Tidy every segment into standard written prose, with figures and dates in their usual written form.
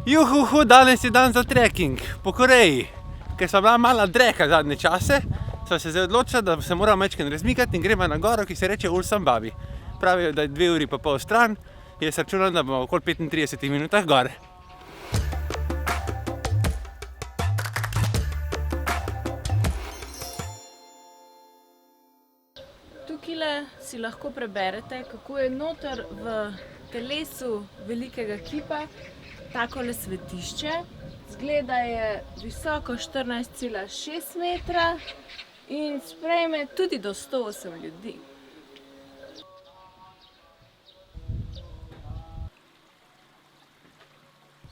Juhuhu, danes je dan za trekking po Koreji. Ker sva bila mala dreka zadnje čase, sva se zdaj odločila, da se moramo majčkeno razmikati in gremo na goro, ki se reče Ulsan Babi. Pravijo, da je 2 uri pa pol stran, jaz računam, da bomo okoli 35 minutah gor. Tukaj si lahko preberete, kako je noter v telesu velikega kipa takole svetišče. Zgleda je visoko 14,6 metra in sprejme tudi do 108 ljudi.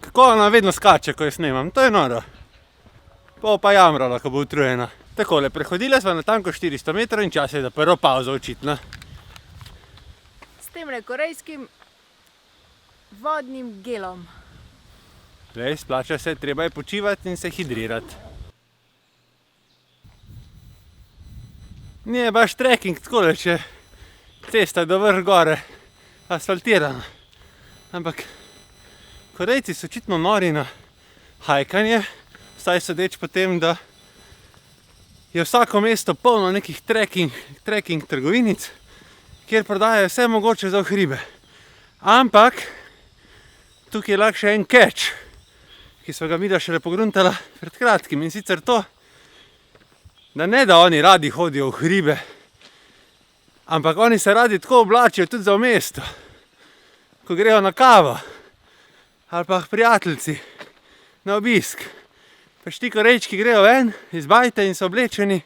Kako ona vedno skače, ko jo snemam, to je noro. Pol pa jamrala, ko bo utrujena. Takole, prehodila sva natanko 400 metrov in čas je za prvo pauzo očitno. S temle korejskim vodnim gelom. Glej, splača se, treba je počivati in se hidrirati. Nije baš trekking takole, če cesta do vrh gore asfaltirana. Ampak Korejci so očitno nori na hajkanje, vsaj sodeč po tem, da je vsako mesto polno nekih trekking trgovinic, kjer prodajajo vse mogoče za v hribe. Ampak tukaj je lahko še en catch, ki sva ga midva šele pogruntala pred kratkim, in sicer to, da ne da oni radi hodijo v hribe, ampak oni se radi tako oblačijo tudi za v mesto, ko grejo na kavo ali pa prijateljci na obisk. Pač ti Korejčki grejo ven iz bajte in so oblečeni,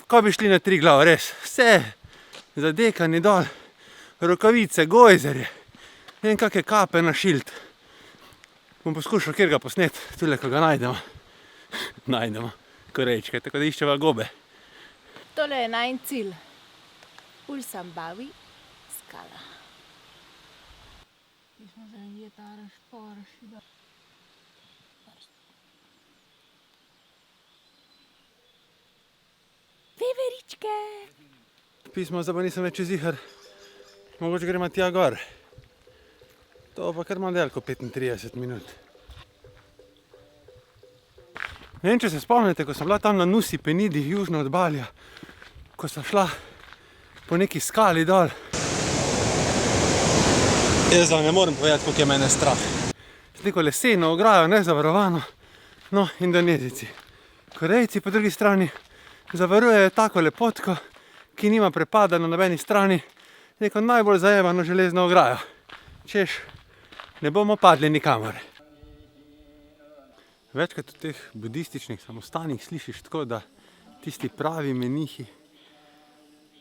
ko bi šli na Triglav, res, vse zadekani dol, rokavice, gojzerje, ne vem kakšne kape na šilt. Bom poskušal kjer ga posnet, tule, ko ga najdemo Korejčke, tako da iščeva gobe. Tole je najin cilj. Ulsan Babi skala. Veveričke! Pismo, zdaj pa nisem več zihar, mogoče gremo tja gor. To pa kar malo daleko 35 minut. Ne vem, če se spomnite, ko sem bila tam na Nusi Penidi, južno od Balija, ko sem šla po neki skali dol. Jaz vam ne morem povedati, koliko je mene strah. Z neko leseno ograjo, nezavarovano, no, Indonezijci. Korejci po drugi strani zavarujejo tako lepotko, ki nima prepada na nobeni strani, neko najbolj zajebano železno ograjo. Češ, ne bomo padli nikamor. Večkrat v teh budističnih samostanih slišiš tako, da tisti pravi menihi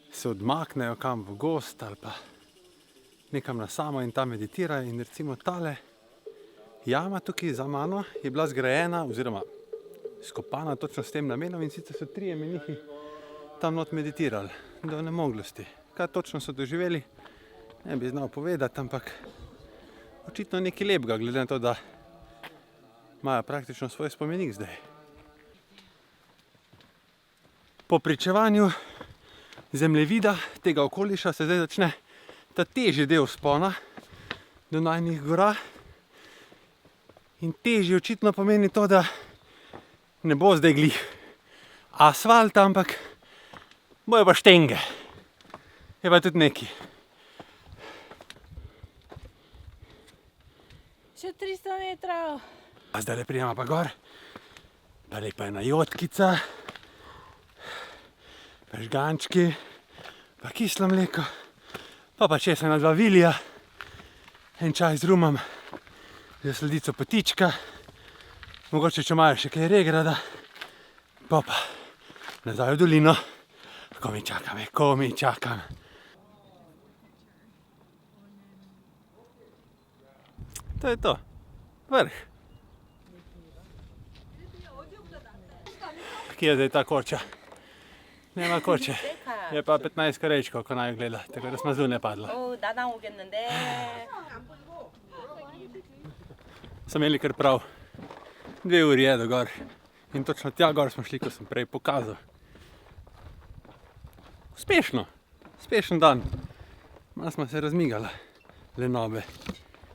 se odmaknejo kam v gozd ali pa nekam na samo in tam meditirajo. In recimo tale jama tukaj za mano je bila zgrajena oziroma skopana točno s tem namenom, in sicer so 3 menihi tam not meditirali do onemoglosti. Kaj točno so doživeli, ne bi znal povedati, ampak očitno nekaj lepega, glede na to, da imajo praktično svoj spomenik zdaj. Po pričevanju zemljevida tega okoliša se zdaj začne ta težji del vzpona do najnih gora. In težji očitno pomeni to, da ne bo zdaj glih asfalt, ampak bojo pa štenge. Je pa tudi neki. Še 300 metrov. A zdaj pridemo pa gor, pa lepa ena jotkica, pa žgančki, pa kislo mleko, pa čez ena 2 vilija, en čaj z rumom, za sledico potička, mogoče če imajo še kaj regrada, pa nazaj v dolino, ko mi čakam. To je to, vrh. Kje je zdaj ta koča? Nema koče. Je pa 15 Korejčkov, ko naj gleda, tako da smo zunaj padla. So imeli kar prav. 2 uri je do gor. In točno tja gor smo šli, ko sem prej pokazal. Uspešen dan. Malo smo se razmigali, lenobe.